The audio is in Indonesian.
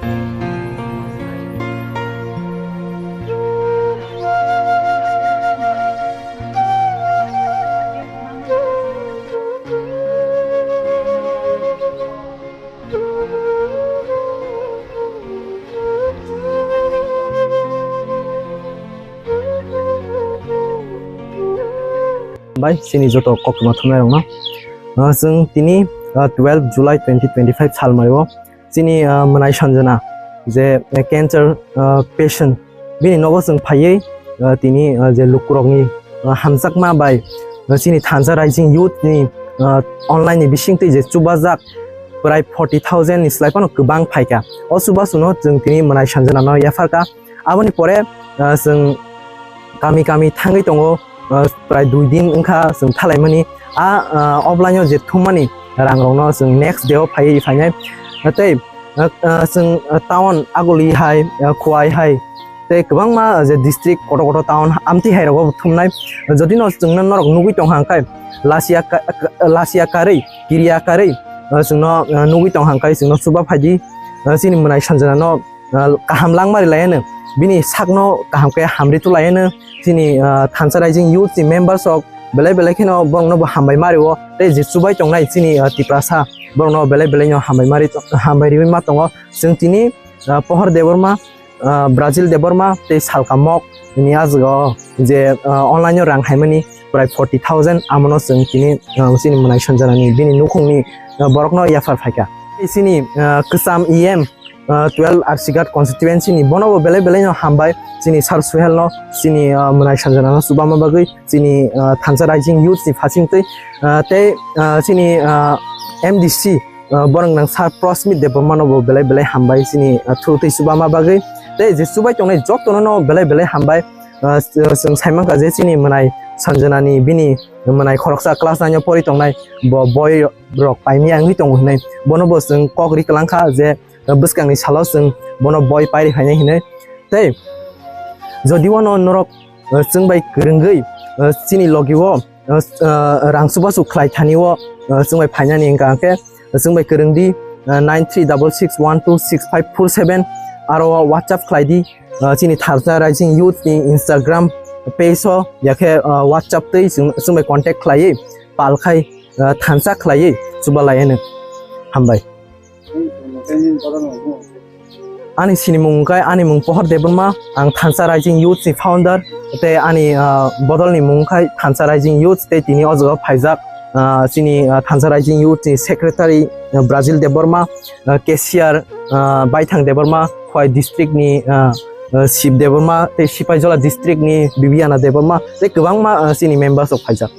Bye, sini joto kokma thumai rong na. Sing tini 12 July 2025 sal maibo. Sini manai sanjana je cancer patient bini nogo sing phaiye tini je lukurokni hamjakma bai sini thansa rising youth ni online ni bisingti je chubajak prai 40,000 is like kubang phaika o subasuno jeng tini manai sanjana no yafarka aboni pore sing kami thangai tongo prai 2 din engkha sing thalaimani offline je thumani rangrongno sing next day phai phainai natei sing town agoli hai khwai hai tei kwbangma je district koto town amti hai rogo thumnai jodi no jingna norok nugui tonghangkai lasia karei kiria karei singno nugui tonghangkai singno suba phaji sini manai sanjana no kaham langmari laene bini sakno kahamke hamri tu laene sini thansa rising youth members of belai kheno bongno hambai mariwo tei je subai tongnai sini tiprasa bongno belai no hambai ri ma tongo sing tini pohor deborma Brazil deborma tei salkamok ni azgo je online rang haimani prai 40,000 amono sing tini sini manai sanjana ni bini nukhungni borokno yafar phaika sini ksam em 12 arsigat constituency ni bonobo belai no hambai sini sar suhel no sini manai sanjana no subama bagai sini thansa rising youth ni phasingtei tei sini MDC borang nang sar prosmit debormano bo belai hambai sini thutei subama bagai tei je subai tongnai joktono no belai hambai sing saimang ka je sini manai sanjana ni bini manai khoroksa class 9 pori tongnai bo boy rok paimi angri tong hnai bonobo sing kokri kalangkha je buskangni salo sing bono boy pairi phainai hinai tei jodiwo no norok singbai krungai sini logiwo rangsubasu khlai thaniwo singbai phainani engkangke singbai krungdi 9366126547 aro WhatsApp khlaidi sini thansa rising youth ni Instagram page ho yakhe WhatsApp tei singbai contact khlai palkhai thansa khlai subalaiene hambai ani sini mungkai ani mung pohor deborma ang thansa rising youth ni founder te ani bodol ni mungkai thansa rising youth te tini ojogo phaijak sini thansa rising youth ni secretary Brazil deborma cashier baithang deborma khwai district ni Sip deborma te Sipaijola district ni Bibiana deborma te kwbangma sini members of phaijak